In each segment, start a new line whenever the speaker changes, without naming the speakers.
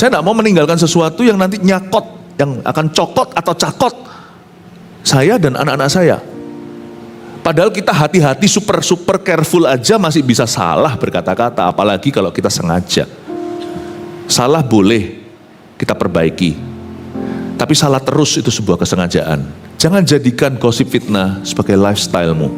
Saya tidak mau meninggalkan sesuatu yang nanti nyakot, yang akan cokot atau cakot saya dan anak-anak saya. Padahal kita hati-hati, super careful aja masih bisa salah berkata-kata, apalagi kalau kita sengaja. Salah boleh kita perbaiki, tapi salah terus itu sebuah kesengajaan. Jangan jadikan gosip fitnah sebagai lifestyle-mu.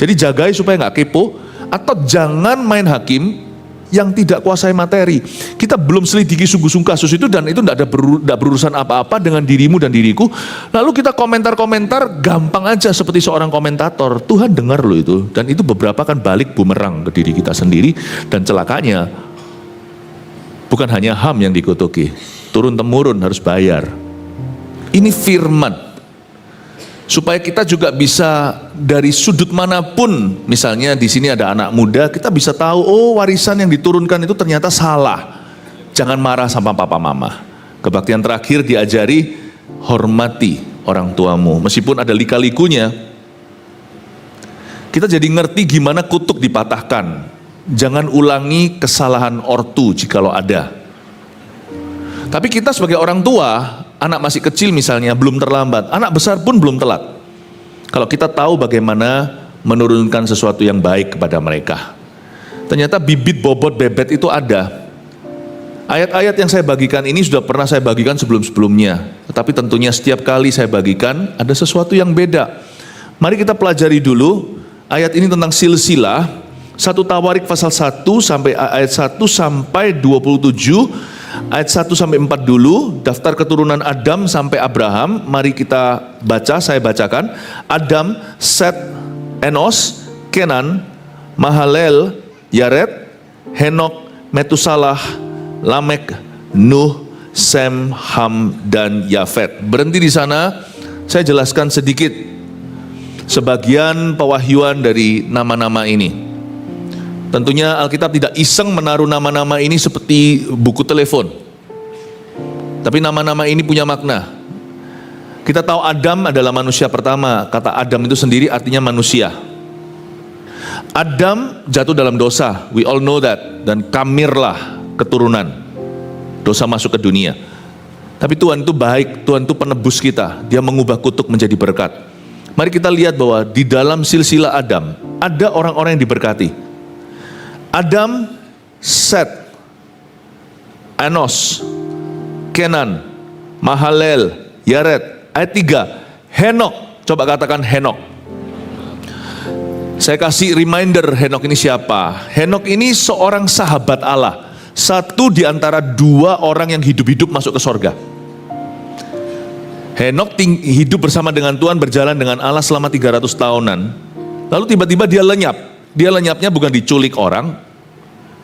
Jadi jagai supaya nggak kepo, atau jangan main hakim yang tidak kuasai materi. Kita belum selidiki sungguh-sungguh kasus itu, dan itu tidak berurusan apa-apa dengan dirimu dan diriku. Lalu kita komentar-komentar gampang aja seperti seorang komentator. Tuhan dengar loh itu, dan itu beberapa kan balik bumerang ke diri kita sendiri. Dan celakanya bukan hanya HAM yang dikutuki, turun-temurun harus bayar. Ini firman. Supaya kita juga bisa dari sudut manapun, misalnya di sini ada anak muda, kita bisa tahu, oh warisan yang diturunkan itu ternyata salah. Jangan marah sama papa mama. Kebaktian terakhir diajari, hormati orang tuamu. Meskipun ada lika-likunya, kita jadi ngerti gimana kutuk dipatahkan. Jangan ulangi kesalahan ortu jikalau ada. Tapi kita sebagai orang tua, anak masih kecil misalnya, belum terlambat. Anak besar pun belum telat. Kalau kita tahu bagaimana menurunkan sesuatu yang baik kepada mereka. Ternyata bibit bobot bebet itu ada. Ayat-ayat yang saya bagikan ini sudah pernah saya bagikan sebelum-sebelumnya. Tetapi tentunya setiap kali saya bagikan ada sesuatu yang beda. Mari kita pelajari dulu ayat ini tentang silsilah. 1 Tawarik pasal 1 sampai ayat 1 sampai 27. Ayat 1 sampai 4 dulu, daftar keturunan Adam sampai Abraham. Mari kita baca, saya bacakan. Adam, Set, Enos, Kenan, Mahalel, Yared, Henok, Metusalah, Lamek, Nuh, Sem, Ham, dan Yafet. Berhenti di sana, saya jelaskan sedikit sebagian pewahyuan dari nama-nama ini. Tentunya Alkitab tidak iseng menaruh nama-nama ini seperti buku telepon. Tapi nama-nama ini punya makna. Kita tahu Adam adalah manusia pertama. Kata Adam itu sendiri artinya manusia. Adam jatuh dalam dosa, we all know that. Dan kamirlah keturunan. Dosa masuk ke dunia. Tapi Tuhan itu baik, Tuhan itu penebus kita. Dia mengubah kutuk menjadi berkat. Mari kita lihat bahwa di dalam silsilah Adam, ada orang-orang yang diberkati. Adam, Set, Enos, Kenan, Mahalel, Yared. Ayat 3, Henok. Coba katakan Henok. Saya kasih reminder, Henok ini siapa? Henok ini seorang sahabat Allah. Satu di antara 2 orang yang hidup-hidup masuk ke sorga. Henok hidup bersama dengan Tuhan, berjalan dengan Allah selama 300 tahunan. Lalu tiba-tiba dia lenyap. Dia lenyapnya bukan diculik orang,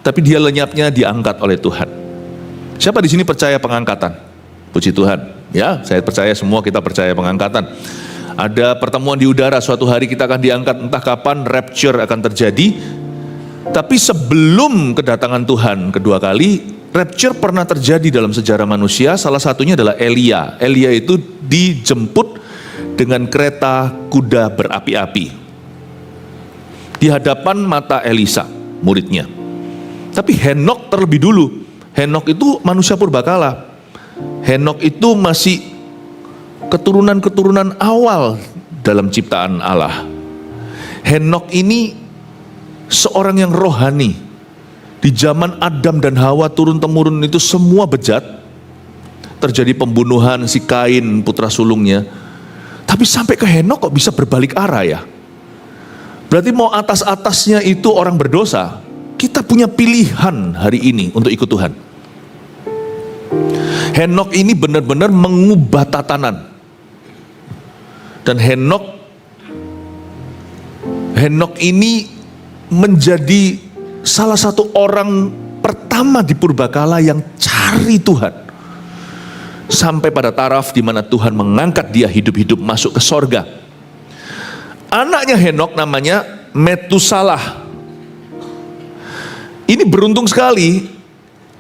tapi dia lenyapnya diangkat oleh Tuhan. Siapa di sini percaya pengangkatan? Puji Tuhan. Ya, saya percaya, semua kita percaya pengangkatan. Ada pertemuan di udara, suatu hari kita akan diangkat, entah kapan rapture akan terjadi. Tapi sebelum kedatangan Tuhan kedua kali, rapture pernah terjadi dalam sejarah manusia. Salah satunya adalah Elia. Elia itu dijemput dengan kereta kuda berapi-api di hadapan mata Elisa, muridnya. Tapi Henok terlebih dulu. Henok itu manusia purbakala. Henok itu masih keturunan-keturunan awal dalam ciptaan Allah. Henok ini seorang yang rohani. Di zaman Adam dan Hawa turun-temurun itu semua bejat. Terjadi pembunuhan si Kain, putra sulungnya. Tapi sampai ke Henok kok bisa berbalik arah ya? Berarti mau atas-atasnya itu orang berdosa, kita punya pilihan hari ini untuk ikut Tuhan. Henok ini benar-benar mengubah tatanan. Dan Henok ini menjadi salah satu orang pertama di purbakala yang cari Tuhan. Sampai pada taraf di mana Tuhan mengangkat dia hidup-hidup masuk ke sorga. Anaknya Henok namanya Metusalah. Ini beruntung sekali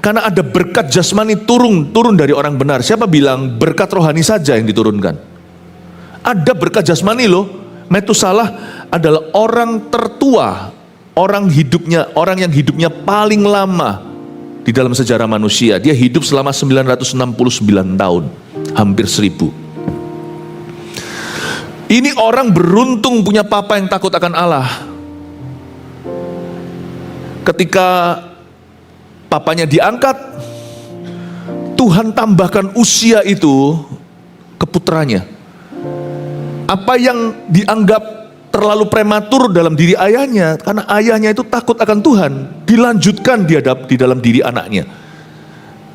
karena ada berkat jasmani turun dari orang benar. Siapa bilang berkat rohani saja yang diturunkan? Ada berkat jasmani loh. Metusalah adalah orang tertua, orang yang hidupnya paling lama di dalam sejarah manusia. Dia hidup selama 969 tahun, hampir 1000. Ini orang beruntung punya papa yang takut akan Allah. Ketika papanya diangkat, Tuhan tambahkan usia itu ke putranya. Apa yang dianggap terlalu prematur dalam diri ayahnya, karena ayahnya itu takut akan Tuhan, dilanjutkan di dalam diri anaknya.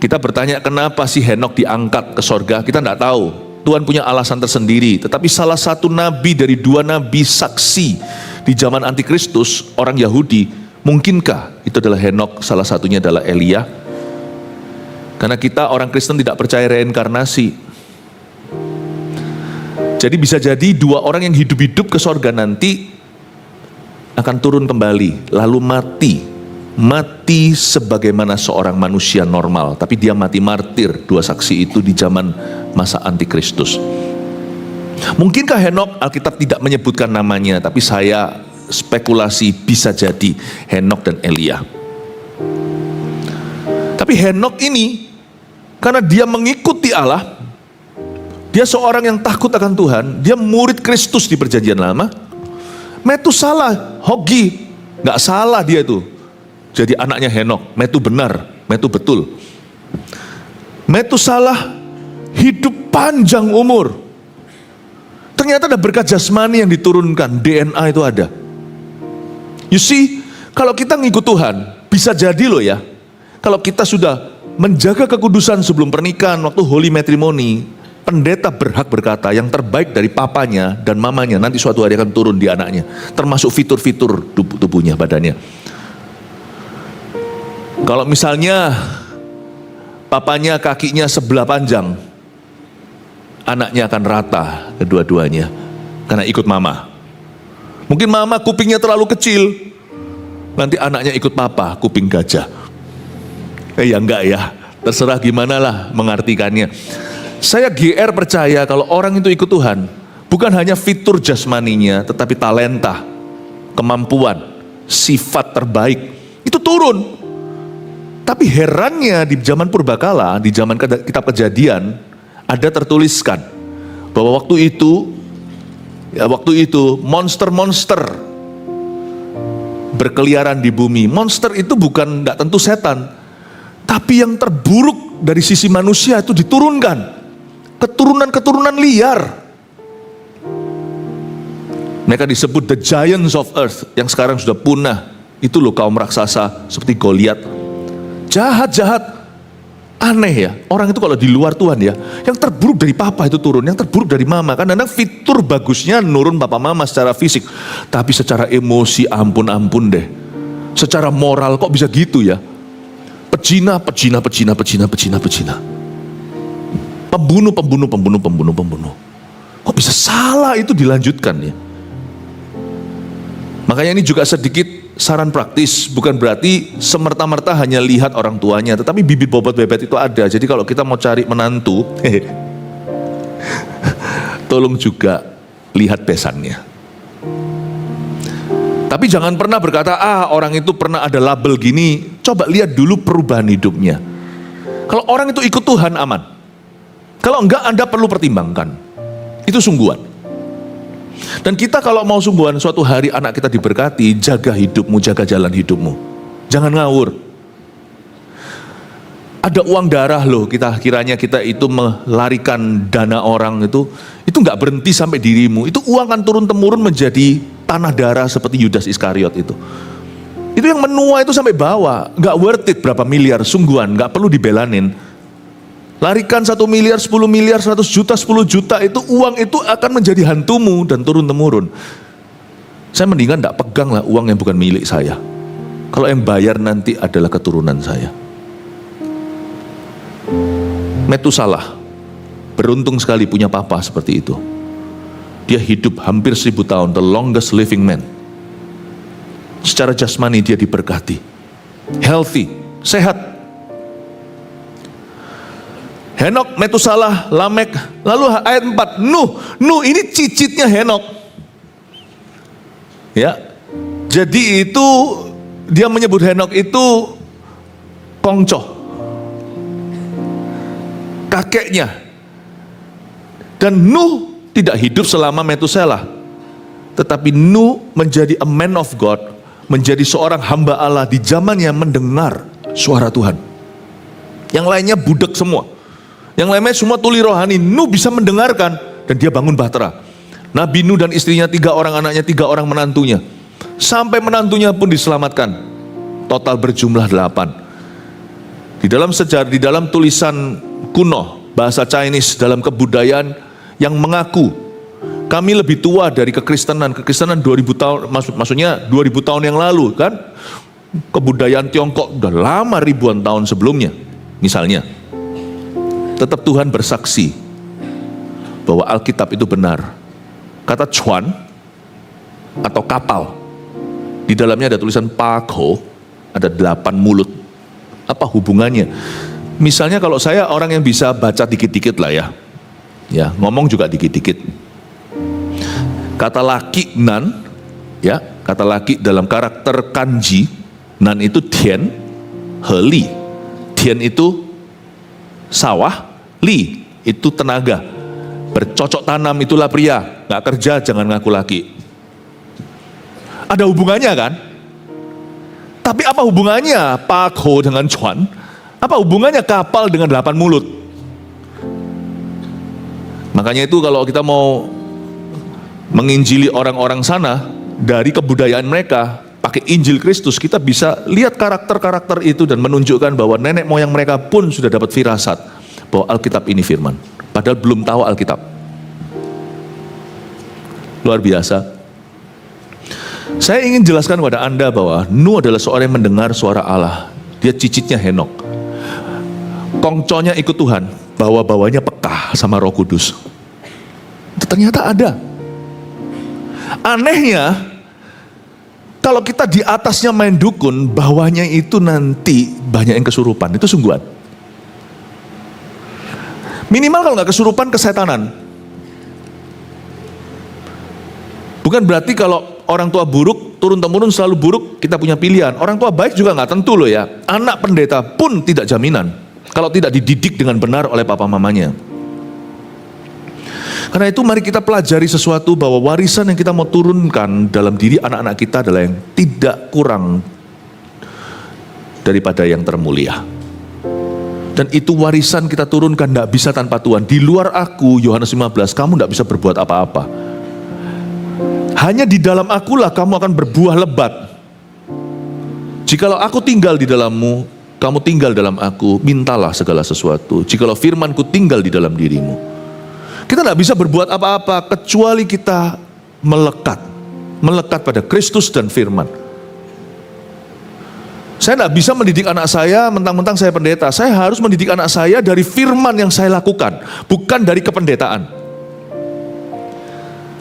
Kita bertanya, kenapa sih Henok diangkat ke sorga? Kita tidak tahu. Tuhan punya alasan tersendiri. Tetapi salah satu nabi dari 2 nabi saksi di zaman antikristus, orang Yahudi, mungkinkah itu adalah Henok? Salah satunya adalah Elia. Karena kita orang Kristen tidak percaya reinkarnasi. Jadi bisa jadi 2 orang yang hidup-hidup ke sorga nanti akan turun kembali, lalu mati. Mati sebagaimana seorang manusia normal, tapi dia mati martir. 2 saksi itu di zaman masa antikristus. Mungkinkah Henok? Alkitab tidak menyebutkan namanya, tapi saya spekulasi bisa jadi Henok dan Elia. Tapi Henok ini, karena dia mengikuti Allah, dia seorang yang takut akan Tuhan, dia murid Kristus di perjanjian lama. Metusalah, Hogi, gak salah dia itu. Jadi anaknya Henok, Metu benar, Metu betul. Metusalah hidup panjang umur. Ternyata ada berkat jasmani yang diturunkan, DNA itu ada. You see, kalau kita ngikut Tuhan, bisa jadi loh ya, kalau kita sudah menjaga kekudusan sebelum pernikahan, waktu holy matrimony, pendeta berhak berkata yang terbaik dari papanya dan mamanya nanti suatu hari akan turun di anaknya, termasuk fitur-fitur tubuhnya, badannya. Kalau misalnya papanya kakinya sebelah panjang, anaknya akan rata kedua-duanya karena ikut mama. Mungkin mama kupingnya terlalu kecil, nanti anaknya ikut papa, kuping gajah. Ya enggak ya, terserah gimana lah mengartikannya. Saya GR percaya kalau orang itu ikut Tuhan, bukan hanya fitur jasmaninya, tetapi talenta, kemampuan, sifat terbaik, itu turun. Tapi herannya di zaman purbakala, di zaman kitab Kejadian, ada tertuliskan bahwa waktu itu monster-monster berkeliaran di bumi. Monster itu bukan, tidak tentu setan, tapi yang terburuk dari sisi manusia itu diturunkan. Keturunan-keturunan liar. Mereka disebut the giants of earth, yang sekarang sudah punah. Itu loh kaum raksasa seperti Goliat. Jahat-jahat. Aneh ya, orang itu kalau di luar Tuhan ya, yang terburuk dari papa itu turun, yang terburuk dari mama. Kadang-kadang fitur bagusnya nurun papa mama secara fisik, tapi secara emosi ampun-ampun deh. Secara moral kok bisa gitu ya? Pecina. Pembunuh. Kok bisa salah itu dilanjutkan ya? Makanya ini juga sedikit saran praktis, bukan berarti semerta-merta hanya lihat orang tuanya, tetapi bibit bobot bebet itu ada. Jadi kalau kita mau cari menantu, tolong juga lihat besannya. Tapi jangan pernah berkata, orang itu pernah ada label gini. Coba lihat dulu perubahan hidupnya. Kalau orang itu ikut Tuhan aman. Kalau enggak, Anda perlu pertimbangkan. Itu sungguhan. Dan kita kalau mau sungguhan, suatu hari anak kita diberkati, jaga hidupmu, jaga jalan hidupmu. Jangan ngawur. Ada uang darah loh, kiranya kita itu melarikan dana orang itu nggak berhenti sampai dirimu. Itu uang kan turun-temurun menjadi tanah darah seperti Yudas Iskariot itu. Itu yang menua itu sampai bawah, nggak worth it berapa miliar, sungguhan, nggak perlu dibelanin. Larikan 1 miliar, 10 miliar, 100 juta, 10 juta, itu uang itu akan menjadi hantumu dan turun-temurun. Saya mendingan tidak pegang lah uang yang bukan milik saya. Kalau yang bayar nanti adalah keturunan saya. Metusalah, beruntung sekali punya papa seperti itu. Dia hidup hampir 1000 tahun, the longest living man. Secara jasmani dia diberkati, healthy, sehat. Henok, Metusalah, Lamek. Lalu ayat 4, Nuh ini cicitnya Henok. Ya, jadi itu dia menyebut Henok itu Kongcoh, kakeknya. Dan Nuh tidak hidup selama Metusela, tetapi Nuh menjadi a man of God, menjadi seorang hamba Allah di zamannya mendengar suara Tuhan. Yang lainnya budak semua, yang lainnya semua tuli rohani. Nuh bisa mendengarkan dan dia bangun bahtera. Nabi Nuh dan istrinya, 3 orang anaknya, 3 orang menantunya, sampai menantunya pun diselamatkan. Total berjumlah 8. Di dalam sejarah, di dalam tulisan kuno bahasa Chinese, dalam kebudayaan yang mengaku kami lebih tua dari kekristenan 2000 tahun, maksudnya 2000 tahun yang lalu kan. Kebudayaan Tiongkok udah lama, ribuan tahun sebelumnya misalnya. Tetap Tuhan bersaksi bahwa Alkitab itu benar. Kata cuan atau kapal, di dalamnya ada tulisan pakho, ada 8 mulut. Apa hubungannya? Misalnya kalau saya orang yang bisa baca dikit-dikit lah ya, ngomong juga dikit-dikit. Kata laki nan, ya, kata laki dalam karakter kanji, nan itu tian, heli. Tian itu sawah, li itu tenaga. Bercocok tanam itulah pria, gak kerja jangan ngaku laki. Ada hubungannya kan? Tapi apa hubungannya pakho dengan cuan? Apa hubungannya kapal dengan 8 mulut? Makanya itu kalau kita mau menginjili orang-orang sana dari kebudayaan mereka, pakai Injil Kristus, kita bisa lihat karakter-karakter itu dan menunjukkan bahwa nenek moyang mereka pun sudah dapat firasat bahwa Alkitab ini firman. Padahal belum tahu Alkitab. Luar biasa. Saya ingin jelaskan kepada Anda bahwa Nuh adalah seorang yang mendengar suara Allah. Dia cicitnya Henok. Kongconya ikut Tuhan, bawa-bawanya peka sama Roh Kudus. Ternyata ada. Anehnya, kalau kita di atasnya main dukun, bawahnya itu nanti banyak yang kesurupan. Itu sungguhan. Minimal kalau nggak kesurupan, kesetanan. Bukan berarti kalau orang tua buruk, turun-temurun selalu buruk, kita punya pilihan. Orang tua baik juga nggak tentu loh ya. Anak pendeta pun tidak jaminan kalau tidak dididik dengan benar oleh papa mamanya. Karena itu mari kita pelajari sesuatu bahwa warisan yang kita mau turunkan dalam diri anak-anak kita adalah yang tidak kurang daripada yang termulia. Dan itu warisan kita turunkan, tidak bisa tanpa Tuhan. Di luar aku, Yohanes 15, kamu tidak bisa berbuat apa-apa. Hanya di dalam akulah kamu akan berbuah lebat. Jikalau aku tinggal di dalammu, kamu tinggal dalam aku, mintalah segala sesuatu. Jikalau firmanku tinggal di dalam dirimu. Kita tidak bisa berbuat apa-apa kecuali kita melekat pada Kristus dan firman. Saya tidak bisa mendidik anak saya mentang-mentang saya pendeta. Saya harus mendidik anak saya dari firman yang saya lakukan, bukan dari kependetaan.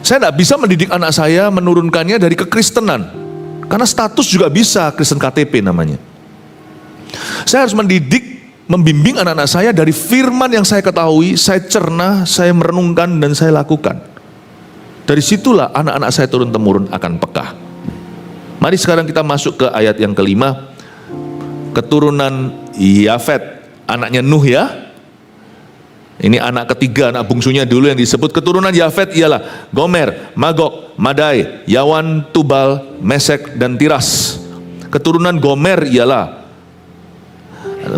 Saya tidak bisa mendidik anak saya menurunkannya dari kekristenan, karena status juga bisa Kristen KTP namanya. Saya harus mendidik, membimbing anak-anak saya dari firman yang saya ketahui, saya cerna, saya merenungkan dan saya lakukan. Dari situlah anak-anak saya turun-temurun akan peka. Mari sekarang kita masuk ke ayat yang kelima. Keturunan Yafet, anaknya Nuh ya. Ini anak ketiga, anak bungsunya dulu yang disebut. Keturunan Yafet ialah Gomer, Magog, Madai, Yawan, Tubal, Mesek, dan Tiras. Keturunan Gomer ialah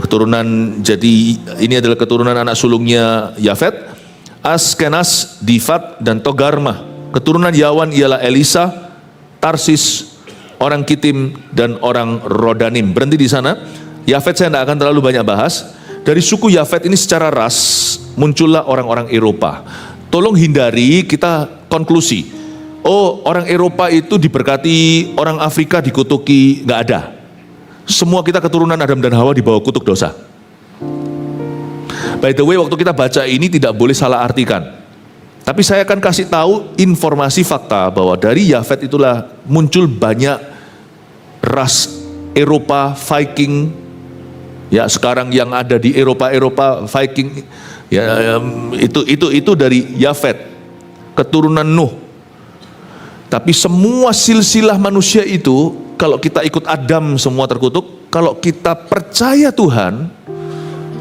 keturunan, jadi ini adalah keturunan anak sulungnya Yafet, Askenas, Difat, dan Togarmah. Keturunan Yawan ialah Elisa, Tarsis, orang Kitim, dan orang Rodanim. Berhenti di sana. Yafet saya tidak akan terlalu banyak bahas. Dari suku Yafet ini secara ras muncullah orang-orang Eropa. Tolong hindari kita konklusi, oh orang Eropa itu diberkati, orang Afrika dikutuki. Nggak ada. Semua kita keturunan Adam dan Hawa di bawah kutuk dosa. By the way, waktu kita baca ini tidak boleh salah artikan. Tapi saya akan kasih tahu informasi fakta bahwa dari Yafet itulah muncul banyak ras Eropa, Viking. Ya sekarang yang ada di Eropa Viking, ya itu dari Yafet, keturunan Nuh. Tapi semua silsilah manusia itu kalau kita ikut Adam semua terkutuk. Kalau kita percaya Tuhan,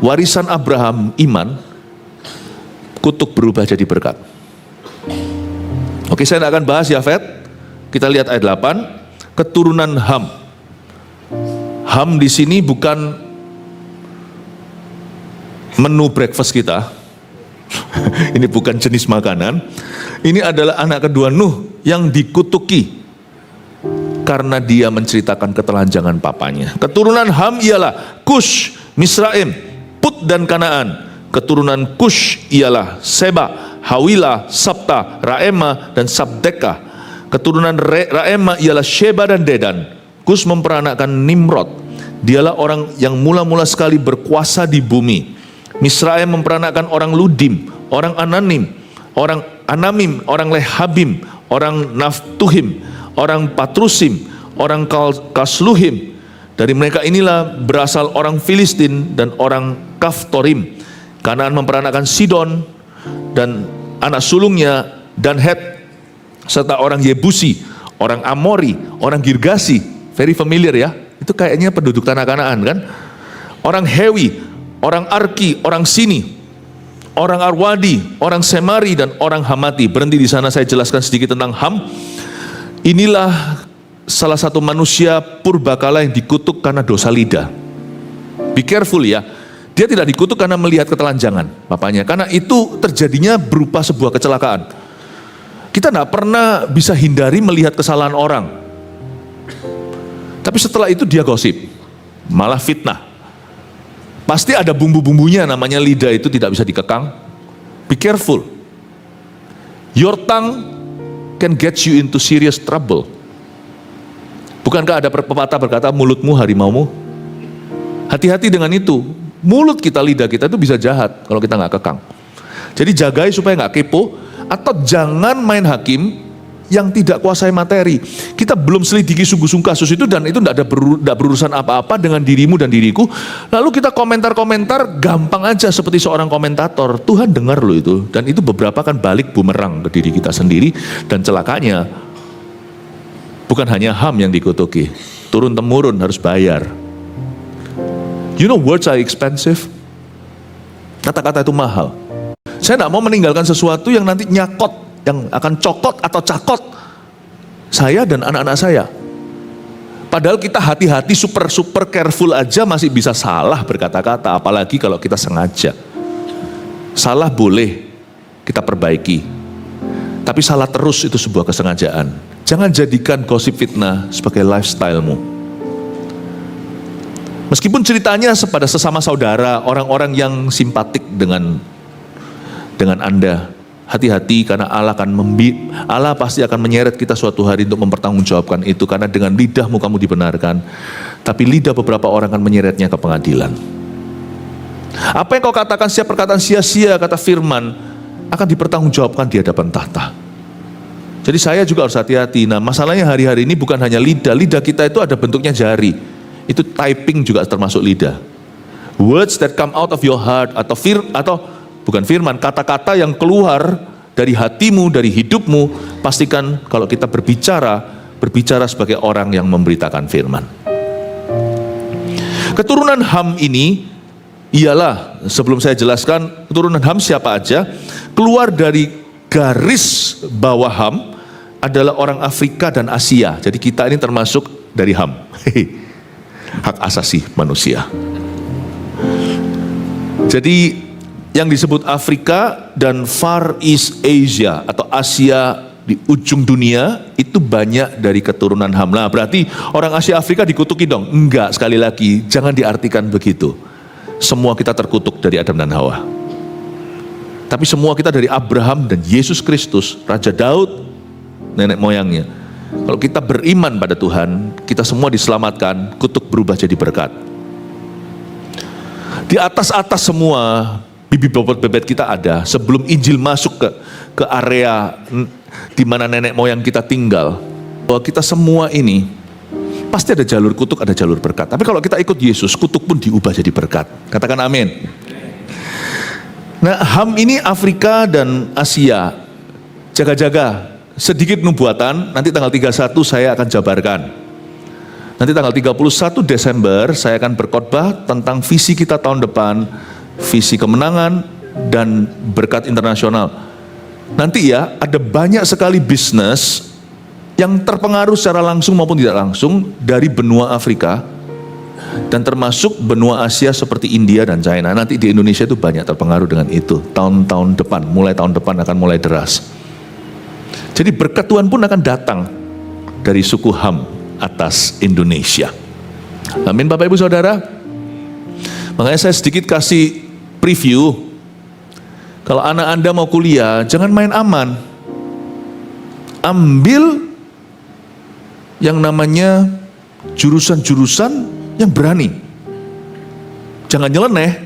warisan Abraham, iman, kutuk berubah jadi berkat. Oke, saya tidak akan bahas Yafet. Kita lihat ayat 8, keturunan Ham. Ham di sini bukan menu breakfast kita. Ini bukan jenis makanan. Ini adalah anak kedua Nuh yang dikutuki karena dia menceritakan ketelanjangan papanya. Keturunan Ham ialah Kush, Misraim, Put dan Kanaan. Keturunan Kush ialah Seba, Hawila, Sabta, Raema dan Sabdeka. Keturunan Raema ialah Sheba dan Dedan. Kush memperanakkan Nimrod. Dialah orang yang mula-mula sekali berkuasa di bumi. Misraim memperanakkan orang Ludim, orang Ananim, orang Anamim, orang Lehabim, orang Naftuhim, orang Patrusim, orang Kasluhim. Dari mereka inilah berasal orang Filistin dan orang Kaftorim. Kanaan memperanakkan Sidon dan anak sulungnya dan Het, serta orang Yebusi, orang Amori, orang Girgasi. Very familiar ya, itu kayaknya penduduk tanah Kanaan kan. Orang Hewi, orang Arki, orang Sini, orang Arwadi, orang Semari dan orang Hamati. Berhenti di sana, saya jelaskan sedikit tentang Ham. Inilah salah satu manusia purbakala yang dikutuk karena dosa lidah. Be careful ya. Dia tidak dikutuk karena melihat ketelanjangan bapaknya, karena itu terjadinya berupa sebuah kecelakaan. Kita tidak pernah bisa hindari melihat kesalahan orang. Tapi setelah itu dia gosip, malah fitnah. Pasti ada bumbu-bumbunya, namanya lidah itu tidak bisa dikekang. Be careful. Your tongue can get you into serious trouble. Bukankah ada pepatah berkata, mulutmu harimaumu? Hati-hati dengan itu. Mulut kita, lidah kita itu bisa jahat kalau kita nggak kekang. Jadi jagai supaya nggak kepo, atau jangan main hakim yang tidak kuasai materi. Kita belum selidiki sungguh-sungguh kasus itu, dan itu tidak berurusan apa-apa dengan dirimu dan diriku. Lalu kita komentar-komentar gampang aja seperti seorang komentator. Tuhan dengar loh itu, dan itu beberapa kan balik bumerang ke diri kita sendiri. Dan celakanya bukan hanya Ham yang dikutuki, turun temurun harus bayar. You know words are expensive. Kata-kata itu mahal. Saya tidak mau meninggalkan sesuatu yang nanti nyakot, yang akan cokot atau cakot saya dan anak-anak saya. Padahal kita hati-hati, super careful aja masih bisa salah berkata-kata, apalagi kalau kita sengaja. Salah boleh kita perbaiki, tapi salah terus itu sebuah kesengajaan. Jangan jadikan gosip fitnah sebagai lifestyle-mu. Meskipun ceritanya pada sesama saudara, orang-orang yang simpatik dengan Anda, hati-hati karena Allah pasti akan menyeret kita suatu hari untuk mempertanggungjawabkan itu, karena dengan lidahmu kamu dibenarkan, tapi lidah beberapa orang akan menyeretnya ke pengadilan. Apa yang kau katakan setiap perkataan sia-sia, kata firman, akan dipertanggungjawabkan di hadapan tahta. Jadi saya juga harus hati-hati. Nah, masalahnya hari-hari ini bukan hanya lidah kita itu ada bentuknya jari. Itu typing juga termasuk lidah. Words that come out of your heart, atau bukan firman, kata-kata yang keluar dari hatimu, dari hidupmu. Pastikan kalau kita berbicara sebagai orang yang memberitakan firman. Keturunan Ham ini ialah, sebelum saya jelaskan keturunan Ham siapa aja, keluar dari garis bawah Ham adalah orang Afrika dan Asia. Jadi kita ini termasuk dari Ham. Hak asasi manusia. Jadi yang disebut Afrika dan Far East Asia atau Asia di ujung dunia itu banyak dari keturunan Ham. Nah, berarti orang Asia Afrika dikutuki dong? Enggak, sekali lagi jangan diartikan begitu. Semua kita terkutuk dari Adam dan Hawa. Tapi semua kita dari Abraham dan Yesus Kristus, Raja Daud, nenek moyangnya. Kalau kita beriman pada Tuhan, kita semua diselamatkan, kutuk berubah jadi berkat. Di atas-atas semua bibit bobot bebet kita ada, sebelum Injil masuk ke area di mana nenek moyang kita tinggal, bahwa kita semua ini pasti ada jalur kutuk, ada jalur berkat. Tapi kalau kita ikut Yesus, kutuk pun diubah jadi berkat. Katakan amin. Nah, Ham ini Afrika dan Asia. Jaga-jaga. Sedikit nubuatan, nanti tanggal 31 saya akan jabarkan. Nanti tanggal 31 Desember saya akan berkhotbah tentang visi kita tahun depan, visi kemenangan dan berkat internasional. Nanti ya, ada banyak sekali bisnis yang terpengaruh secara langsung maupun tidak langsung dari benua Afrika dan termasuk benua Asia seperti India dan China. Nanti di Indonesia itu banyak terpengaruh dengan itu. Tahun-tahun depan, mulai tahun depan akan mulai deras. Jadi berkat Tuhan pun akan datang dari suku Ham atas Indonesia. Amin Bapak Ibu Saudara. Makanya saya sedikit kasih preview. Kalau anak Anda mau kuliah, jangan main aman. Ambil yang namanya jurusan-jurusan yang berani. Jangan nyeleneh,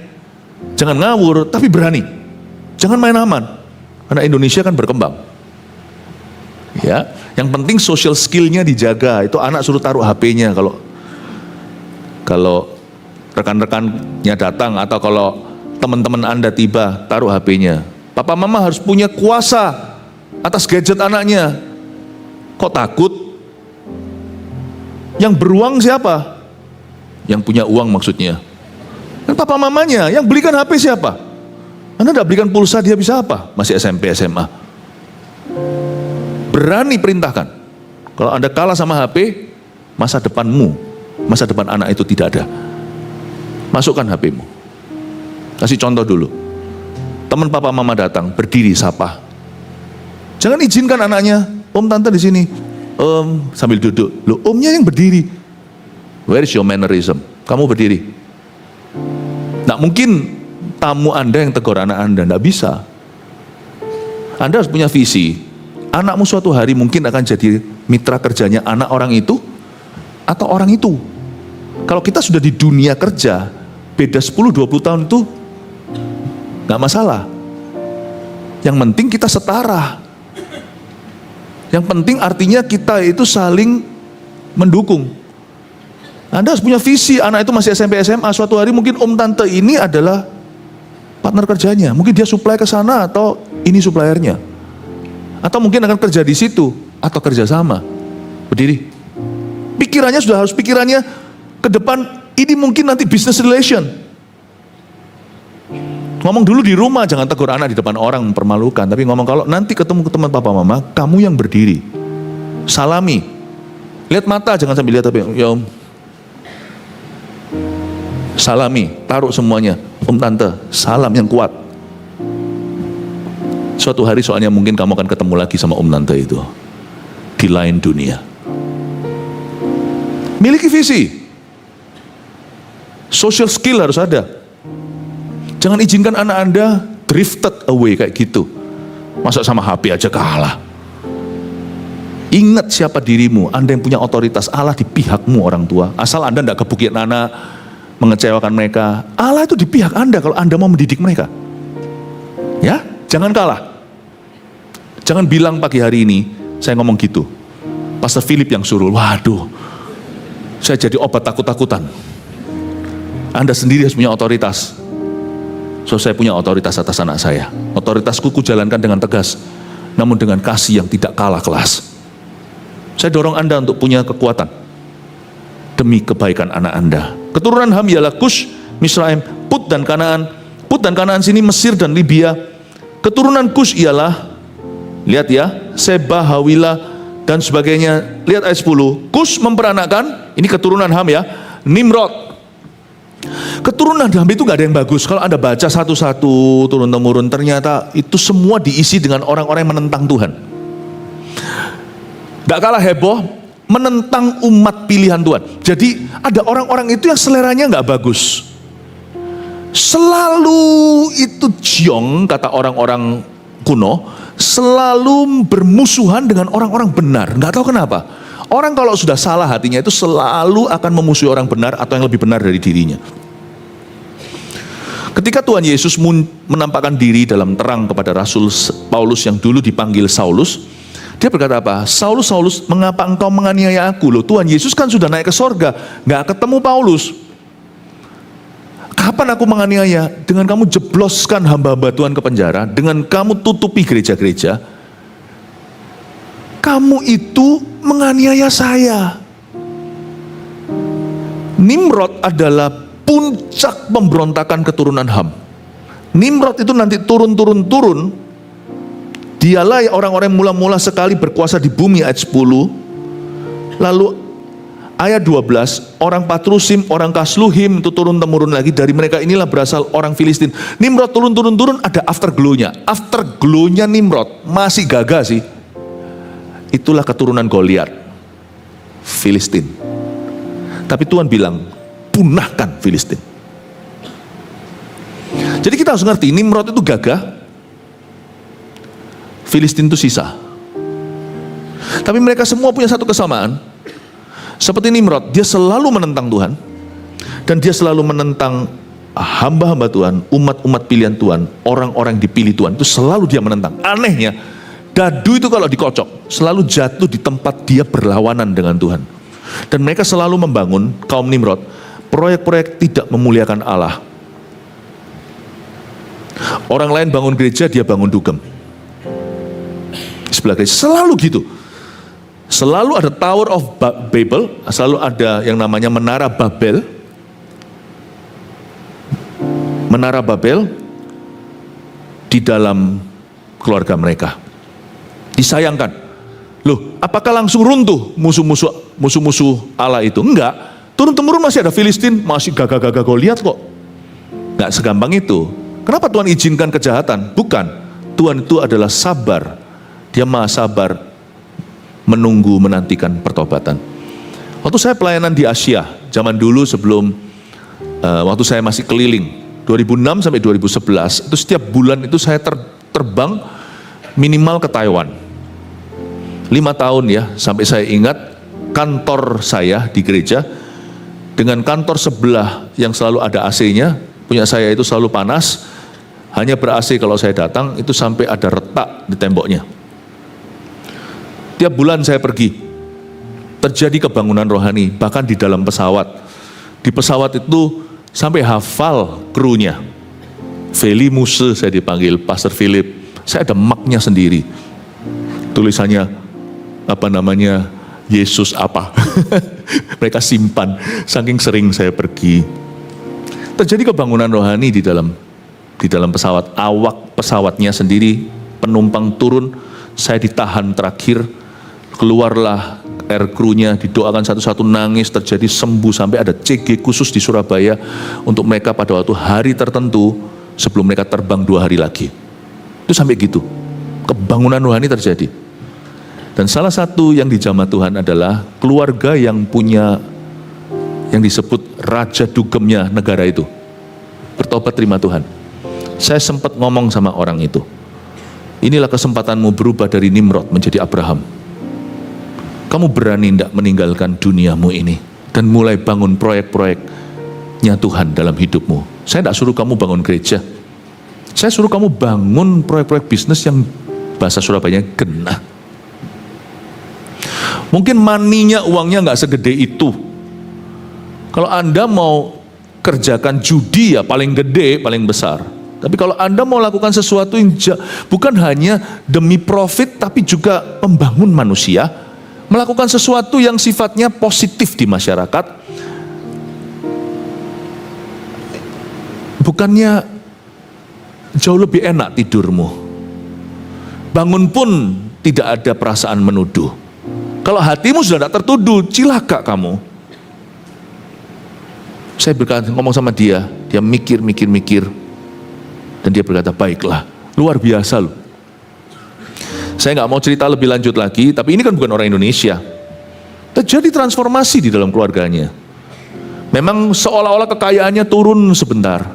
jangan ngawur, tapi berani. Jangan main aman. Karena Indonesia kan berkembang. Ya, yang penting social skill-nya dijaga. Itu anak suruh taruh HP-nya kalau rekan-rekannya datang atau kalau teman-teman Anda tiba, taruh HP-nya. Papa mama harus punya kuasa atas gadget anaknya. Kok takut? Yang beruang siapa? Yang punya uang maksudnya. Kan papa mamanya, yang belikan HP siapa? Anda tidak belikan pulsa, dia bisa apa? Masih SMP, SMA. Berani perintahkan. Kalau Anda kalah sama HP, masa depanmu, masa depan anak itu tidak ada. Masukkan HP-mu. Kasih contoh dulu. Teman papa mama datang, berdiri sapa. Jangan izinkan anaknya, om tante di sini. Sambil duduk. Loh, omnya yang berdiri. Where is your mannerism? Kamu berdiri. Nggak mungkin tamu Anda yang tegur anak Anda, nggak bisa. Anda harus punya visi. Anakmu suatu hari mungkin akan jadi mitra kerjanya anak orang itu atau orang itu. Kalau kita sudah di dunia kerja, beda 10-20 tahun itu nggak masalah. Yang penting kita setara. Yang penting artinya kita itu saling mendukung. Anda harus punya visi, anak itu masih SMP SMA, suatu hari mungkin om tante ini adalah partner kerjanya. Mungkin dia supply ke sana atau ini suppliernya. Atau mungkin akan kerja di situ atau kerjasama. Berdiri. Pikirannya sudah harus pikirannya ke depan. Ini mungkin nanti business relation. Ngomong dulu di rumah, jangan tegur anak di depan orang mempermalukan. Tapi ngomong kalau nanti ketemu ke teman papa mama, kamu yang berdiri. Salami. Lihat mata, jangan sambil lihat tapi ya om. Salami, taruh semuanya. Om tante, salam yang kuat. Suatu hari soalnya mungkin kamu akan ketemu lagi sama om tante itu di lain dunia. Miliki visi. Social skill harus ada. Jangan izinkan anak Anda drifted away kayak gitu. Masa sama HP aja kalah. Ingat siapa dirimu. Anda yang punya otoritas. Allah di pihakmu orang tua. Asal Anda tidak gebukin anak, mengecewakan mereka. Allah itu di pihak Anda kalau Anda mau mendidik mereka. Ya, jangan kalah. Jangan bilang pagi hari ini, saya ngomong gitu. Pastor Philip yang suruh, waduh, saya jadi obat takut-takutan. Anda sendiri harus punya otoritas. So saya punya otoritas atas anak saya. Otoritasku kujalankan dengan tegas, namun dengan kasih yang tidak kalah kelas. Saya dorong Anda untuk punya kekuatan demi kebaikan anak Anda. Keturunan Ham ialah Kush, Misraim, Put dan Kanaan. Put dan Kanaan sini Mesir dan Libya. Keturunan Kush ialah, lihat ya, Seba, Hawila dan sebagainya. Lihat ayat 10. Kush memperanakkan, ini keturunan Ham ya, Nimrod. Keturunan Ham itu gak ada yang bagus. Kalau Anda baca satu-satu turun-temurun, ternyata itu semua diisi dengan orang-orang yang menentang Tuhan. Gak kalah heboh, menentang umat pilihan Tuhan. Jadi ada orang-orang itu yang seleranya gak bagus. Selalu itu jiong, kata orang-orang kuno, selalu bermusuhan dengan orang-orang benar. Gak tahu kenapa. Orang kalau sudah salah hatinya itu selalu akan memusuhi orang benar atau yang lebih benar dari dirinya. Ketika Tuhan Yesus menampakkan diri dalam terang kepada Rasul Paulus yang dulu dipanggil Saulus, dia berkata apa? Saulus, Saulus, mengapa engkau menganiaya aku? Loh, Tuhan Yesus kan sudah naik ke sorga, gak ketemu Paulus. Kapan aku menganiaya? Dengan kamu jebloskan hamba-hamba Tuhan ke penjara, dengan kamu tutupi gereja-gereja. Kamu itu menganiaya saya. Nimrod adalah puncak pemberontakan keturunan Ham. Nimrod itu nanti turun. Dialah orang-orang yang mula-mula sekali berkuasa di bumi, ayat 10. Lalu ayat 12, orang Patrusim, orang Kasluhim itu turun-temurun lagi. Dari mereka inilah berasal orang Filistin. Nimrod turun, ada afterglow-nya. Afterglow-nya Nimrod masih gagah sih. Itulah keturunan Goliat, Filistin. Tapi Tuhan bilang, punahkan Filistin. Jadi kita harus ngerti, Nimrod itu gagah, Filistin itu sisa. Tapi mereka semua punya satu kesamaan. Seperti Nimrod, dia selalu menentang Tuhan. Dan dia selalu menentang hamba-hamba Tuhan, umat-umat pilihan Tuhan, orang-orang yang dipilih Tuhan. Itu selalu dia menentang. Anehnya, dadu itu kalau dikocok, selalu jatuh di tempat dia berlawanan dengan Tuhan. Dan mereka selalu membangun, kaum Nimrod, proyek-proyek tidak memuliakan Allah. Orang lain bangun gereja, dia bangun dugem. Sebelah gereja, selalu gitu. Selalu ada Tower of Babel, selalu ada yang namanya Menara Babel. Menara Babel di dalam keluarga mereka. Disayangkan. Loh, apakah langsung runtuh musuh-musuh Allah itu? Enggak. Turun-temurun masih ada Filistin, masih gagah-gagah Goliat kok. Enggak segampang itu. Kenapa Tuhan izinkan kejahatan? Bukan. Tuhan itu adalah sabar. Dia maha sabar menunggu, menantikan pertobatan. Waktu saya pelayanan di Asia, zaman dulu sebelum waktu saya masih keliling, 2006 sampai 2011, itu setiap bulan itu saya terbang minimal ke Taiwan. 5 tahun ya, sampai saya ingat kantor saya di gereja dengan kantor sebelah yang selalu ada AC-nya, punya saya itu selalu panas, hanya ber-AC kalau saya datang, itu sampai ada retak di temboknya. Tiap bulan saya pergi, terjadi kebangunan rohani, bahkan di dalam pesawat. Di pesawat itu sampai hafal krunya. Feli Muse saya dipanggil, Pastor Philip. Saya ada maknya sendiri. Tulisannya, Yesus apa. Mereka simpan, saking sering saya pergi. Terjadi kebangunan rohani di dalam pesawat. Awak pesawatnya sendiri, penumpang turun, saya ditahan terakhir. Keluarlah air krunya, didoakan satu-satu, nangis, terjadi sembuh, sampai ada CG khusus di Surabaya untuk mereka pada waktu hari tertentu sebelum mereka terbang 2 hari lagi. Itu sampai gitu, kebangunan rohani terjadi. Dan salah satu yang dijamah Tuhan adalah keluarga yang punya yang disebut raja dugemnya negara itu bertobat terima Tuhan. Saya sempat ngomong sama orang itu, inilah kesempatanmu berubah dari Nimrod menjadi Abraham. Kamu berani tidak meninggalkan duniamu ini dan mulai bangun proyek-proyeknya Tuhan dalam hidupmu. Saya tidak suruh kamu bangun gereja. Saya suruh kamu bangun proyek-proyek bisnis yang bahasa Surabaya genah. Mungkin maninya, uangnya nggak segede itu. Kalau Anda mau kerjakan judi ya paling gede, paling besar. Tapi kalau Anda mau lakukan sesuatu yang bukan hanya demi profit, tapi juga membangun manusia, melakukan sesuatu yang sifatnya positif di masyarakat, bukannya jauh lebih enak tidurmu? Bangun pun tidak ada perasaan menuduh. Kalau hatimu sudah tidak tertuduh, cilaka kamu. Saya berkata, ngomong sama dia mikir, dan dia berkata, baiklah, luar biasa loh. Saya nggak mau cerita lebih lanjut lagi, tapi ini kan bukan orang Indonesia. Terjadi transformasi di dalam keluarganya. Memang seolah-olah kekayaannya turun sebentar.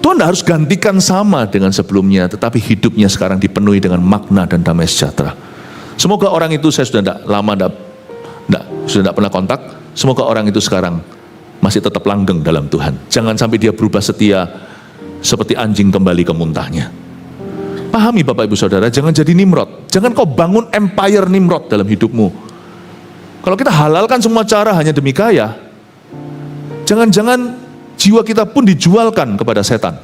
Tuhan harus gantikan sama dengan sebelumnya, tetapi hidupnya sekarang dipenuhi dengan makna dan damai sejahtera. Semoga orang itu, saya sudah tidak pernah kontak, semoga orang itu sekarang masih tetap langgeng dalam Tuhan. Jangan sampai dia berubah setia seperti anjing kembali ke muntahnya. Pahami Bapak Ibu Saudara, jangan jadi Nimrod. Jangan kau bangun empire Nimrod dalam hidupmu. Kalau kita halalkan semua cara hanya demi kaya, jangan-jangan jiwa kita pun dijualkan kepada setan.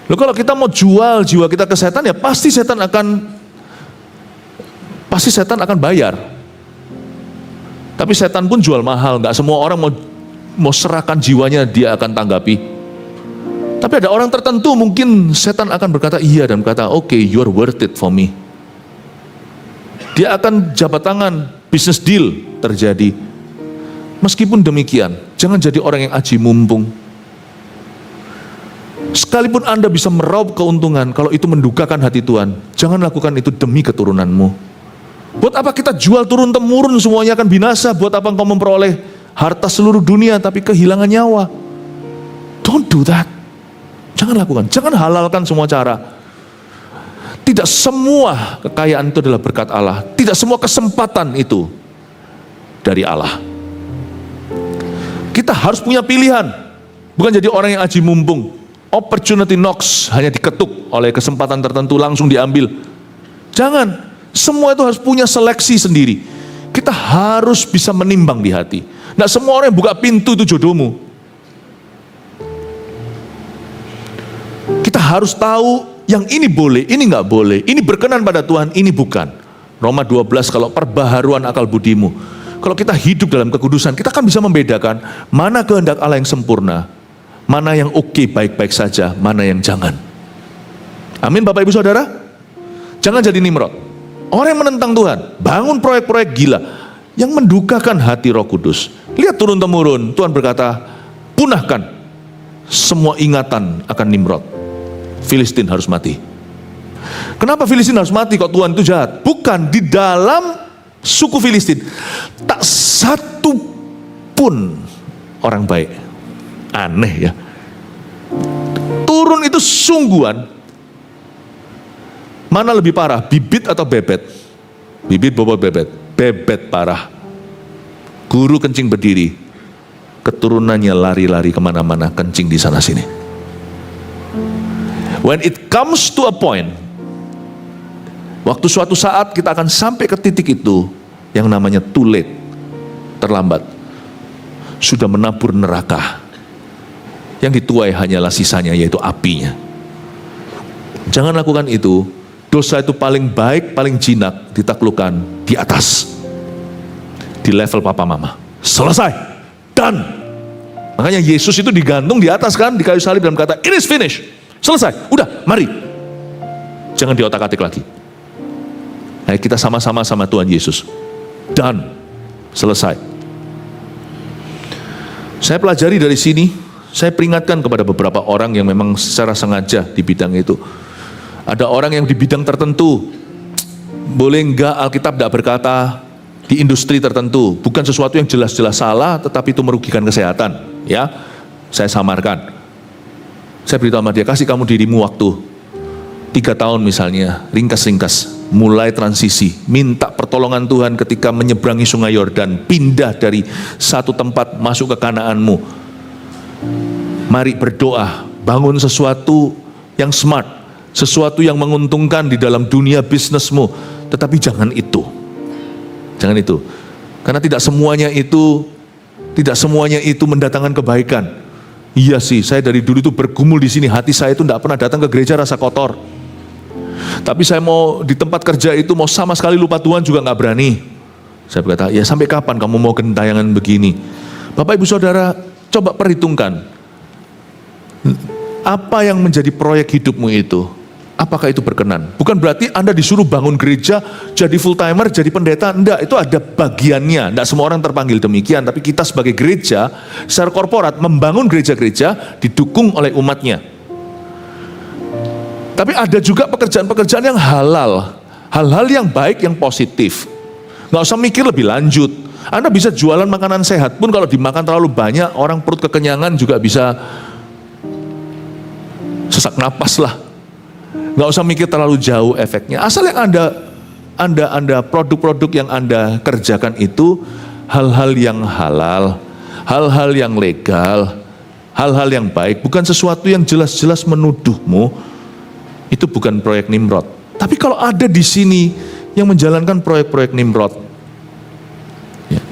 Loh, kalau kita mau jual jiwa kita ke setan, ya pasti setan akan bayar. Tapi setan pun jual mahal, nggak semua orang mau serahkan jiwanya dia akan tanggapi. Tapi ada orang tertentu mungkin setan akan berkata iya dan berkata, oke, you're worth it for me. Dia akan jabat tangan, business deal terjadi. Meskipun demikian, jangan jadi orang yang aji mumpung. Sekalipun Anda bisa meraup keuntungan, kalau itu mendukakan hati Tuhan, jangan lakukan itu demi keturunanmu. Buat apa kita jual turun-temurun, semuanya akan binasa. Buat apa engkau memperoleh harta seluruh dunia tapi kehilangan nyawa? Don't do that. Jangan lakukan, jangan halalkan semua cara. Tidak semua kekayaan itu adalah berkat Allah. Tidak semua kesempatan itu dari Allah. Kita harus punya pilihan. Bukan jadi orang yang aji mumpung. Opportunity knocks, hanya diketuk oleh kesempatan tertentu langsung diambil. Jangan, semua itu harus punya seleksi sendiri. Kita harus bisa menimbang di hati. Nggak semua orang yang buka pintu itu jodohmu. Kita harus tahu yang ini boleh, ini nggak boleh, ini berkenan pada Tuhan, ini bukan. Roma 12, kalau perbaharuan akal budimu. Kalau kita hidup dalam kekudusan, kita akan bisa membedakan mana kehendak Allah yang sempurna, mana yang oke, baik-baik saja, mana yang jangan. Amin Bapak Ibu Saudara. Jangan jadi Nimrod, orang yang menentang Tuhan, bangun proyek-proyek gila yang mendukakan hati Roh Kudus. Lihat turun-temurun, Tuhan berkata, punahkan semua ingatan akan Nimrod. Filistin harus mati. Kenapa Filistin harus mati kok Tuhan itu jahat? Bukan, di dalam suku Filistin tak satu pun orang baik. Aneh ya. Turun itu sungguhan. Mana lebih parah, bibit atau bebet? Bibit bobot bebet. Bebet parah. Guru kencing berdiri, keturunannya lari-lari kemana-mana, kencing di sana sini. When it comes to a point, waktu suatu saat kita akan sampai ke titik itu, yang namanya too late, terlambat, sudah menabur neraka. Yang dituai hanyalah sisanya, yaitu apinya. Jangan lakukan itu. Dosa itu paling baik, paling jinak ditaklukkan di atas, di level papa mama. Selesai, done. Makanya Yesus itu digantung di atas kan, di kayu salib dan berkata, it is finished. Selesai, udah, mari. Jangan diotak-atik lagi. Ayo kita sama-sama sama Tuhan Yesus. Done, selesai. Saya pelajari dari sini, saya peringatkan kepada beberapa orang yang memang secara sengaja di bidang itu. Ada orang yang di bidang tertentu, boleh enggak Alkitab tidak berkata di industri tertentu, bukan sesuatu yang jelas-jelas salah, tetapi itu merugikan kesehatan. Ya, saya samarkan. Saya beritahu sama dia, kasih kamu dirimu waktu 3 tahun misalnya, ringkas-ringkas, mulai transisi, minta pertolongan Tuhan ketika menyeberangi sungai Yordan, pindah dari satu tempat masuk ke Kanaanmu. Mari berdoa, bangun sesuatu yang smart, sesuatu yang menguntungkan di dalam dunia bisnismu, tetapi jangan itu. Jangan itu. Karena tidak semuanya itu mendatangkan kebaikan. Iya sih, saya dari dulu itu bergumul di sini, hati saya itu tidak pernah datang ke gereja rasa kotor. Tapi saya mau di tempat kerja itu mau sama sekali lupa Tuhan juga nggak berani. Saya berkata, ya sampai kapan kamu mau gentayangan begini? Bapak Ibu Saudara, coba perhitungkan. Apa yang menjadi proyek hidupmu itu? Apakah itu berkenan? Bukan berarti Anda disuruh bangun gereja, jadi full timer, jadi pendeta. Enggak, itu ada bagiannya. Enggak semua orang terpanggil demikian. Tapi kita sebagai gereja, secara korporat, membangun gereja-gereja didukung oleh umatnya. Tapi ada juga pekerjaan-pekerjaan yang halal. Hal-hal yang baik, yang positif. Nggak usah mikir lebih lanjut. Anda bisa jualan makanan sehat pun kalau dimakan terlalu banyak, orang perut kekenyangan juga bisa sesak napas lah. Nggak usah mikir terlalu jauh efeknya. Asal yang Anda produk-produk yang Anda kerjakan itu hal-hal yang halal, hal-hal yang legal, hal-hal yang baik, bukan sesuatu yang jelas-jelas menuduhmu. Itu bukan proyek Nimrod. Tapi kalau ada di sini yang menjalankan proyek-proyek Nimrod, ya,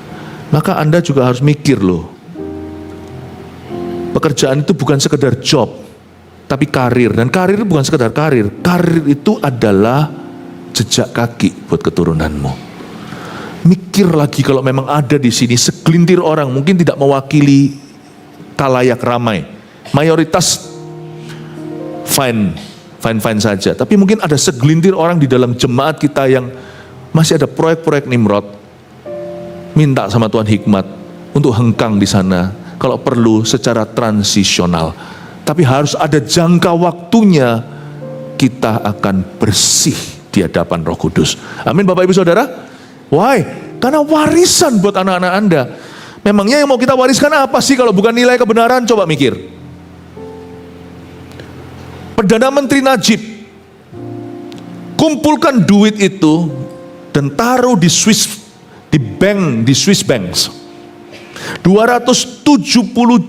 maka Anda juga harus mikir loh. Pekerjaan itu bukan sekedar job, tapi karir. Dan karir bukan sekedar karir. Karir itu adalah jejak kaki buat keturunanmu. mikir lagi kalau memang ada di sini segelintir orang, mungkin tidak mewakili kalayak ramai. Mayoritas fine saja. Tapi mungkin ada segelintir orang di dalam jemaat kita yang masih ada proyek-proyek Nimrod. Minta sama Tuhan hikmat untuk hengkang di sana. Kalau perlu secara transisional. Tapi harus ada jangka waktunya kita akan bersih di hadapan Roh Kudus. Amin Bapak Ibu Saudara. Why? Karena warisan buat anak-anak Anda. Memangnya yang mau kita wariskan apa sih kalau bukan nilai kebenaran? Coba mikir. Perdana Menteri Najib kumpulkan duit itu dan taruh di Swiss banks. 270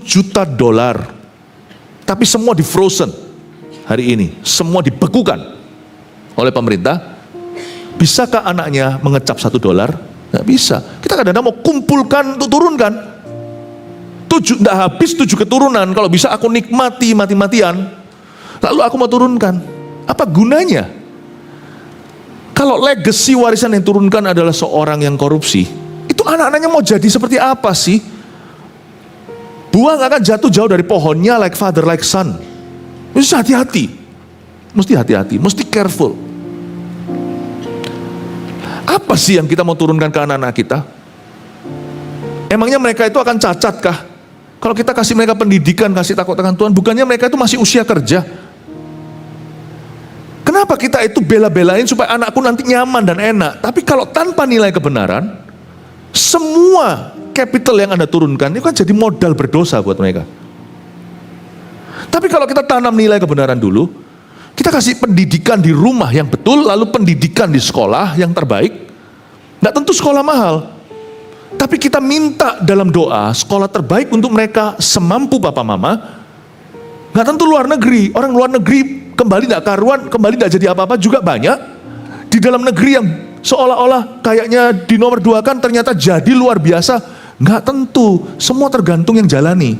juta dolar. Tapi semua di frozen hari ini. Semua dibekukan oleh pemerintah. Bisakah anaknya mengecap $1? Nggak bisa. Kita kadang-kadang mau kumpulkan untuk turunkan. Nggak habis 7 keturunan. Kalau bisa aku nikmati mati-matian. Lalu aku mau turunkan. Apa gunanya? Kalau legacy warisan yang turunkan adalah seorang yang korupsi, itu anak-anaknya mau jadi seperti apa sih? Buah nggak akan jatuh jauh dari pohonnya, like father, like son. Mesti hati-hati. Mesti careful. Apa sih yang kita mau turunkan ke anak-anak kita? Emangnya mereka itu akan cacat kah? Kalau kita kasih mereka pendidikan, kasih takut akan Tuhan, bukannya mereka itu masih usia kerja? Kenapa kita itu bela-belain supaya anakku nanti nyaman dan enak? Tapi kalau tanpa nilai kebenaran, semua capital yang Anda turunkan itu kan jadi modal berdosa buat mereka. Tapi kalau kita tanam nilai kebenaran dulu, kita kasih pendidikan di rumah yang betul, lalu pendidikan di sekolah yang terbaik. Nggak tentu sekolah mahal, tapi kita minta dalam doa sekolah terbaik untuk mereka semampu papa mama. Nggak tentu luar negeri. Orang luar negeri kembali nggak karuan, kembali nggak jadi apa-apa juga banyak. Di dalam negeri yang seolah-olah kayaknya di nomor 2 kan ternyata jadi luar biasa. Nggak tentu, semua tergantung yang jalani.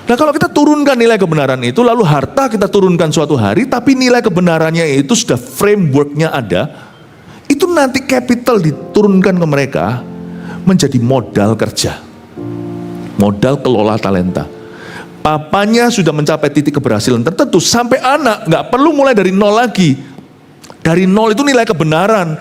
Nah kalau kita turunkan nilai kebenaran itu, lalu harta kita turunkan suatu hari, tapi nilai kebenarannya itu sudah frameworknya ada, itu nanti capital diturunkan ke mereka menjadi modal kerja, modal kelola talenta. Papanya sudah mencapai titik keberhasilan tertentu, sampai anak nggak perlu mulai dari nol lagi. Dari nol itu nilai kebenaran,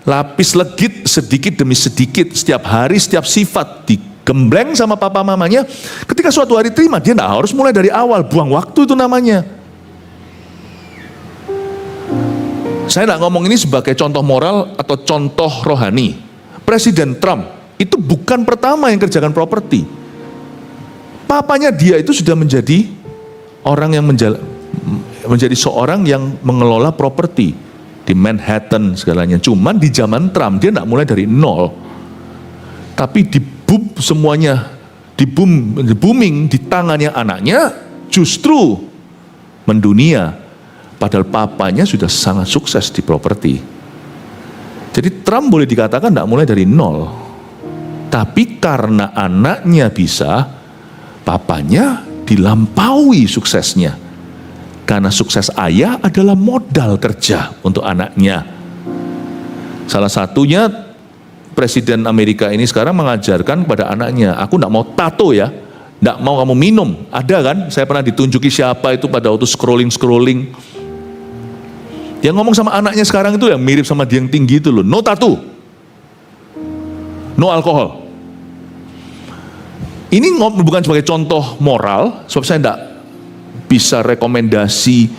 lapis legit sedikit demi sedikit, setiap hari, setiap sifat digembleng sama papa mamanya. Ketika suatu hari terima, dia nggak harus mulai dari awal, buang waktu itu namanya. Saya nggak ngomong ini sebagai contoh moral atau contoh rohani. Presiden Trump itu bukan pertama yang kerjakan properti. Papanya dia itu sudah menjadi orang yang menjadi seorang yang mengelola properti di Manhattan segalanya. Cuman di zaman Trump dia nggak mulai dari nol, tapi semuanya booming di tangannya anaknya, justru mendunia. Padahal papanya sudah sangat sukses di properti. Jadi Trump boleh dikatakan nggak mulai dari nol, tapi karena anaknya bisa, papanya dilampaui suksesnya. Karena sukses ayah adalah modal kerja untuk anaknya. Salah satunya Presiden Amerika ini sekarang mengajarkan kepada anaknya, aku enggak mau tato ya, enggak mau kamu minum. Ada kan, saya pernah ditunjuki siapa itu pada waktu scrolling. Yang ngomong sama anaknya sekarang itu yang mirip sama dia yang tinggi itu loh, no tattoo, no alkohol. Ini bukan sebagai contoh moral, sebab saya enggak bisa rekomendasi,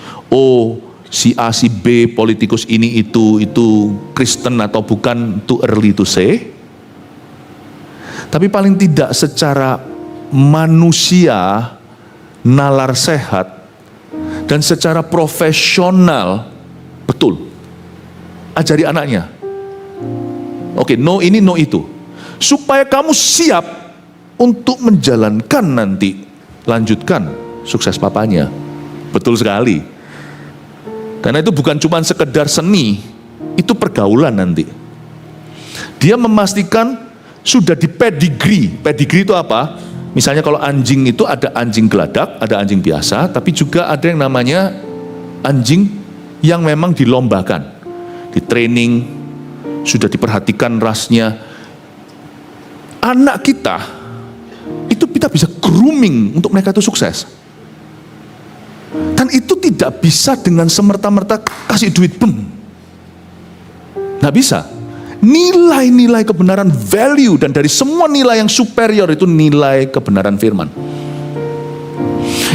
si A, si B, politikus ini itu Kristen atau bukan, too early to say. Tapi paling tidak secara manusia, nalar sehat, dan secara profesional, betul, ajari anaknya. Oke, no ini, no itu. Supaya kamu siap untuk menjalankan nanti, lanjutkan sukses papanya. Betul sekali. Karena itu bukan cuma sekedar seni, itu pergaulan nanti. Dia memastikan sudah di pedigree. Pedigree itu apa? Misalnya kalau anjing itu ada anjing geladak, ada anjing biasa, tapi juga ada yang namanya anjing yang memang dilombakan, di training, sudah diperhatikan rasnya. Anak kita, itu kita bisa grooming untuk mereka itu sukses. Dan itu tidak bisa dengan semerta-merta kasih duit, nggak bisa. Nilai-nilai kebenaran, value, dan dari semua nilai yang superior itu nilai kebenaran firman.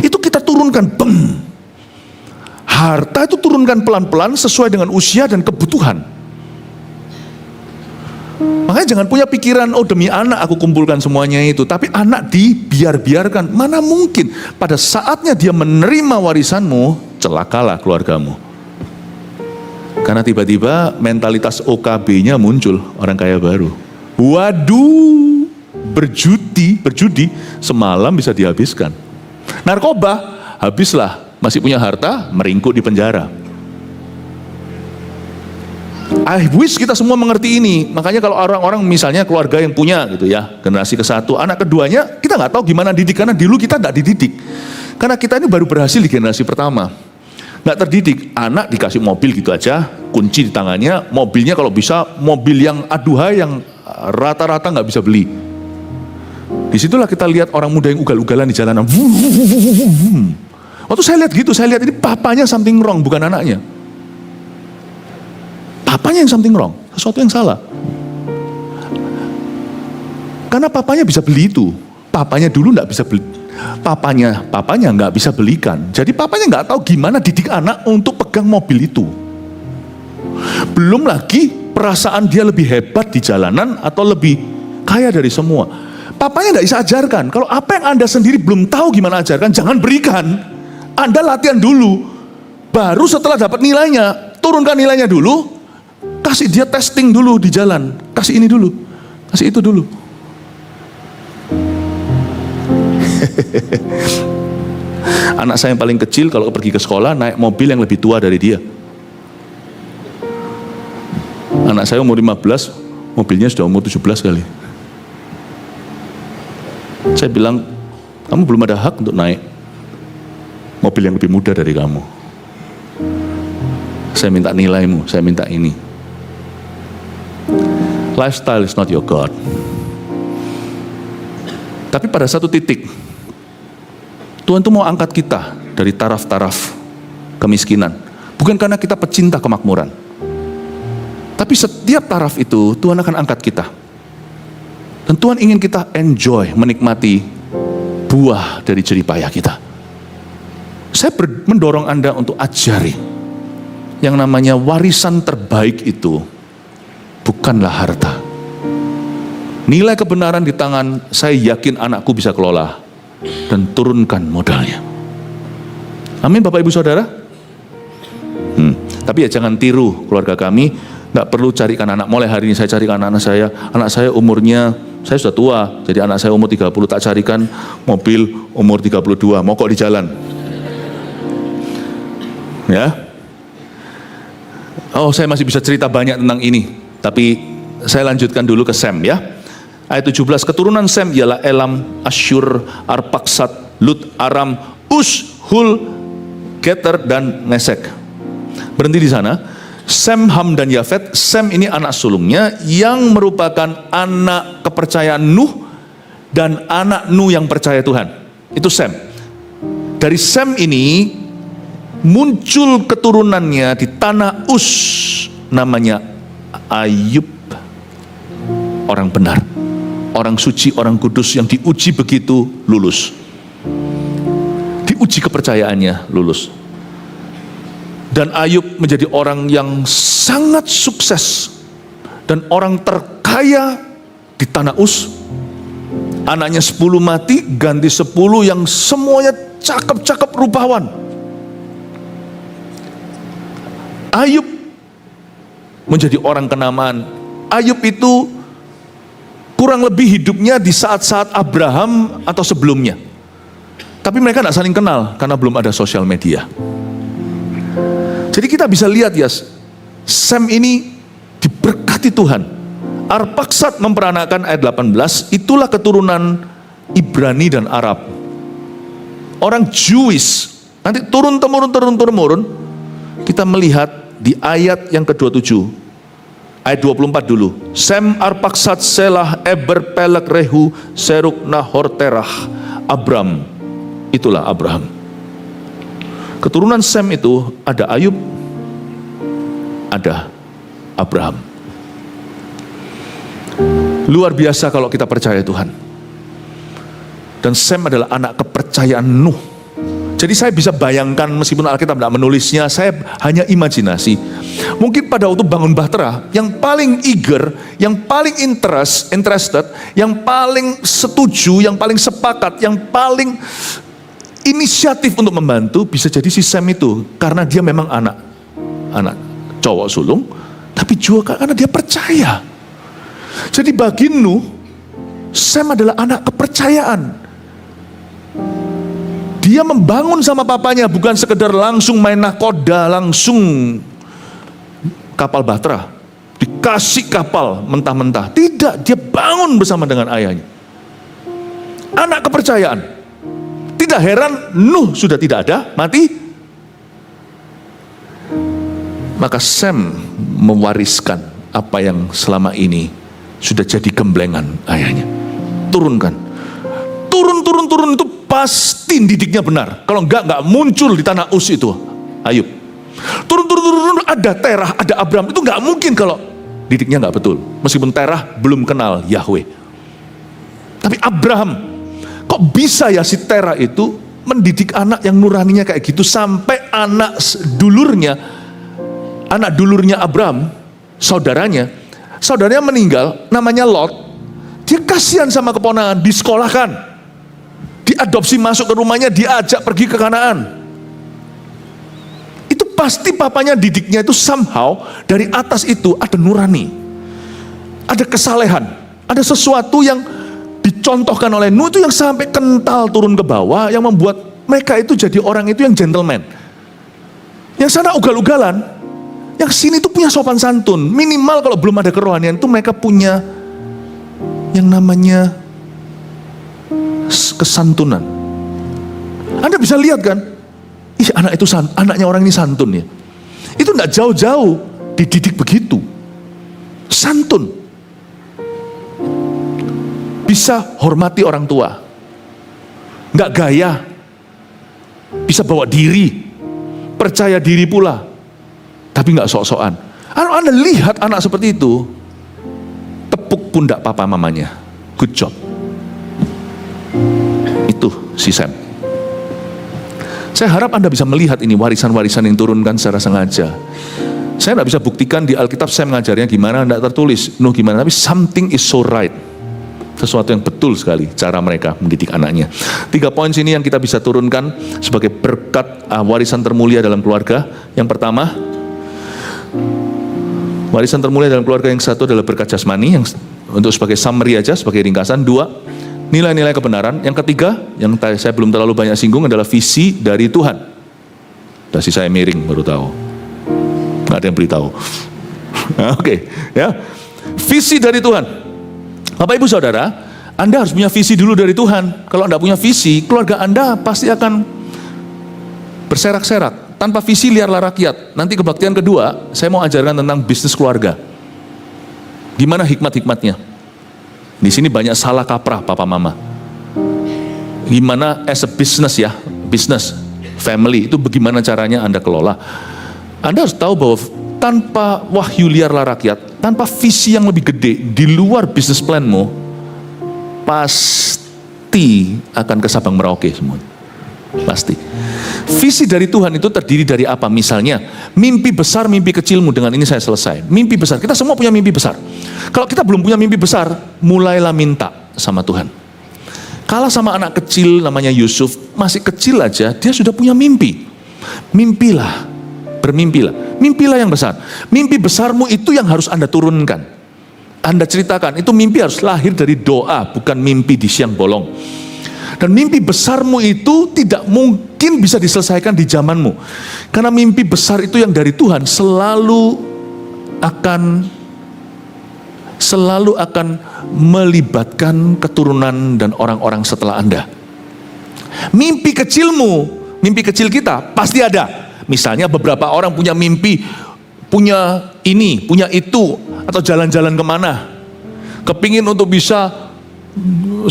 Itu kita turunkan, Harta itu turunkan pelan-pelan sesuai dengan usia dan kebutuhan. Makanya jangan punya pikiran, oh demi anak aku kumpulkan semuanya itu. Tapi anak dibiarkan. Mana mungkin pada saatnya dia menerima warisanmu, celakalah keluargamu. Karena tiba-tiba mentalitas OKB-nya muncul, orang kaya baru. Waduh, berjudi semalam bisa dihabiskan. Narkoba, habislah, masih punya harta, meringkuk di penjara. I wish kita semua mengerti ini. Makanya kalau orang-orang misalnya keluarga yang punya gitu ya, generasi ke-1, anak keduanya, kita nggak tahu gimana didik, karena dulu kita nggak dididik. Karena kita ini baru berhasil di generasi pertama. Nggak terdidik, anak dikasih mobil gitu aja, kunci di tangannya, mobilnya kalau bisa mobil yang aduhai yang rata-rata nggak bisa beli. Disitulah kita lihat orang muda yang ugal-ugalan di jalanan. Waktu saya lihat gitu, saya lihat ini papanya something wrong, bukan anaknya. Papanya yang something wrong, sesuatu yang salah. Karena papanya bisa beli itu, papanya dulu nggak bisa beli. Papanya nggak bisa belikan. Jadi papanya nggak tahu gimana didik anak untuk pegang mobil itu. Belum lagi perasaan dia lebih hebat di jalanan atau lebih kaya dari semua. Papanya nggak bisa ajarkan. Kalau apa yang Anda sendiri belum tahu gimana ajarkan, jangan berikan. Anda latihan dulu. Baru setelah dapat nilainya, turunkan nilainya dulu, kasih dia testing dulu di jalan. Kasih ini dulu, kasih itu dulu. Anak saya yang paling kecil kalau pergi ke sekolah naik mobil yang lebih tua dari dia. Anak saya umur 15, mobilnya sudah umur 17 kali. Saya bilang, kamu belum ada hak untuk naik mobil yang lebih muda dari kamu. Saya minta nilaimu, saya minta ini. Lifestyle is not your God. Tapi pada satu titik, Tuhan itu mau angkat kita dari taraf-taraf kemiskinan. Bukan karena kita pecinta kemakmuran. Tapi setiap taraf itu, Tuhan akan angkat kita. Dan Tuhan ingin kita enjoy, menikmati buah dari jerih payah kita. Saya mendorong Anda untuk ajari. Yang namanya warisan terbaik itu, bukanlah harta. Nilai kebenaran di tangan, saya yakin anakku bisa kelola. Dan turunkan modalnya. Amin Bapak Ibu Saudara. Tapi ya jangan tiru keluarga kami. Gak perlu carikan anak. Mulai hari ini saya carikan anak saya. Anak saya umurnya, saya sudah tua. Jadi anak saya umur 30, tak carikan mobil umur 32. Mogok di jalan. Ya. Oh, saya masih bisa cerita banyak tentang ini. Tapi saya lanjutkan dulu ke Sem ya. Ayat 17, keturunan Sem ialah Elam, Asyur, Arpaksad, Lut, Aram, Us, Hul, Geter, dan Mesek. Berhenti di sana. Sem, Ham, dan Yafet. Sem ini anak sulungnya yang merupakan anak kepercayaan Nuh dan anak Nuh yang percaya Tuhan. Itu Sem. Dari Sem ini muncul keturunannya di tanah Us, namanya Ayub, orang benar, orang suci, orang kudus yang diuji begitu lulus. Diuji kepercayaannya lulus. Dan Ayub menjadi orang yang sangat sukses dan orang terkaya di tanah Us. Anaknya 10 mati, ganti 10 yang semuanya cakep-cakep rupawan. Ayub menjadi orang kenamaan. Ayub itu kurang lebih hidupnya di saat-saat Abraham atau sebelumnya. Tapi mereka tidak saling kenal karena belum ada sosial media. Jadi kita bisa lihat ya, Sem ini diberkati Tuhan. Arpaksad memperanakan ayat 18, itulah keturunan Ibrani dan Arab. Orang Jewish, nanti turun-temurun, kita melihat di ayat yang ke-27. Ayat 24 dulu. Sem, Arpaksad, Selah, Eber, Peleg, Rehu, Seruk, Nahor, Terah, Abram. Itulah Abraham. Keturunan Sem itu ada Ayub, ada Abraham. Luar biasa kalau kita percaya Tuhan. Dan Sem adalah anak kepercayaan Nuh. Jadi saya bisa bayangkan, meskipun Alkitab tidak menulisnya, saya hanya imajinasi. Mungkin pada waktu bangun Bahtera, yang paling eager, yang paling interested, yang paling setuju, yang paling sepakat, yang paling inisiatif untuk membantu, bisa jadi si Sem itu. Karena dia memang anak cowok sulung, tapi juga karena dia percaya. Jadi bagi Nuh, Sem adalah anak kepercayaan. Dia membangun sama papanya, bukan sekedar langsung main nakoda, langsung kapal Bahtera, dikasih kapal mentah-mentah. Tidak, dia bangun bersama dengan ayahnya. Anak kepercayaan. Tidak heran Nuh sudah tidak ada, mati. Maka Sem mewariskan apa yang selama ini sudah jadi gemblengan ayahnya. Turunkan. Turun itu pasti didiknya benar. Kalau enggak muncul di tanah Uz itu Ayub. Turun ada Terah, ada Abram. Itu enggak mungkin kalau didiknya enggak betul. Meskipun Terah belum kenal Yahweh. Tapi Abraham, kok bisa ya si Terah itu mendidik anak yang nuraninya kayak gitu, sampai anak dulurnya Abraham, saudaranya meninggal, namanya Lot. Dia kasihan sama keponakan, disekolahkan, diadopsi masuk ke rumahnya, diajak pergi ke Kanaan. Itu pasti papanya didiknya itu somehow dari atas itu ada nurani, ada kesalehan, ada sesuatu yang dicontohkan oleh Nuh itu yang sampai kental turun ke bawah, yang membuat mereka itu jadi orang itu yang gentleman. Yang sana ugal-ugalan, yang sini itu punya sopan santun. Minimal kalau belum ada kerohanian itu mereka punya yang namanya kesantunan. Anda bisa lihat kan, anaknya orang ini santun ya. Itu tidak jauh-jauh dididik begitu, santun. Bisa hormati orang tua, nggak gaya, bisa bawa diri, percaya diri pula, tapi nggak sok-sokan. Anda lihat anak seperti itu, tepuk pundak papa mamanya, good job. Itu si Sem. Saya harap Anda bisa melihat ini warisan-warisan yang turunkan secara sengaja. Saya nggak bisa buktikan di Alkitab Sem ngajarnya gimana, nggak tertulis Nuh gimana, tapi something is so right. Sesuatu yang betul sekali cara mereka mendidik anaknya. 3 poin sini yang kita bisa turunkan sebagai berkat warisan termulia dalam keluarga. Yang pertama, warisan termulia dalam keluarga yang satu adalah berkat jasmani, yang untuk sebagai summary aja, sebagai ringkasan. 2, nilai-nilai kebenaran. Yang ketiga, yang saya belum terlalu banyak singgung adalah visi dari Tuhan. Dasi saya miring baru tahu, nggak ada yang beritahu. Oke, ya, visi dari Tuhan. Bapak Ibu Saudara, Anda harus punya visi dulu dari Tuhan. Kalau Anda punya visi, keluarga Anda pasti akan berserak-serak. Tanpa visi liarlah rakyat. Nanti kebaktian kedua, saya mau ajarkan tentang bisnis keluarga. Gimana hikmat-hikmatnya? Di sini banyak salah kaprah papa mama. Gimana as a business ya, business, family, itu bagaimana caranya Anda kelola. Anda harus tahu bahwa tanpa wahyu liarlah rakyat, tanpa visi yang lebih gede di luar bisnis planmu, pasti akan ke Sabang Merauke semua. Pasti. Visi dari Tuhan itu terdiri dari apa? Misalnya, mimpi besar, mimpi kecilmu. Dengan ini saya selesai. Mimpi besar, kita semua punya mimpi besar. Kalau kita belum punya mimpi besar, mulailah minta sama Tuhan. Kalah sama anak kecil namanya Yusuf, masih kecil aja, dia sudah punya mimpi. Mimpilah. Bermimpilah, mimpilah yang besar. Mimpi besarmu itu yang harus Anda turunkan. Anda ceritakan, itu mimpi harus lahir dari doa, bukan mimpi di siang bolong. Dan mimpi besarmu itu tidak mungkin bisa diselesaikan di zamanmu. Karena mimpi besar itu yang dari Tuhan selalu akan melibatkan keturunan dan orang-orang setelah Anda. Mimpi kecilmu, mimpi kecil kita pasti ada. Misalnya beberapa orang punya mimpi, punya ini, punya itu, atau jalan-jalan kemana. Kepingin untuk bisa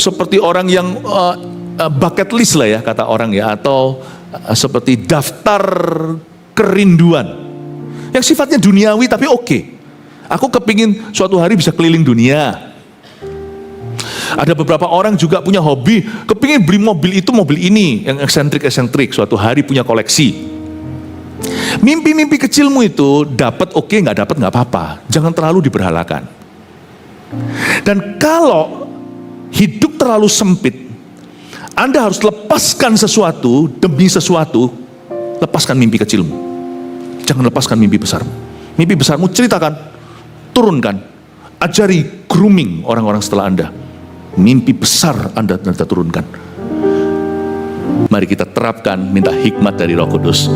seperti orang yang bucket list lah ya kata orang ya, atau seperti daftar kerinduan yang sifatnya duniawi tapi oke. Aku kepingin suatu hari bisa keliling dunia. Ada beberapa orang juga punya hobi, kepingin beli mobil itu, mobil ini, yang eksentrik, suatu hari punya koleksi. Mimpi-mimpi kecilmu itu dapat oke, nggak dapat nggak apa-apa. Jangan terlalu diberhalakan. Dan kalau hidup terlalu sempit, Anda harus lepaskan sesuatu demi sesuatu. Lepaskan mimpi kecilmu. Jangan lepaskan mimpi besarmu. Mimpi besarmu ceritakan, turunkan, ajari, grooming orang-orang setelah Anda. Mimpi besar Anda turunkan. Mari kita terapkan, minta hikmat dari Roh Kudus.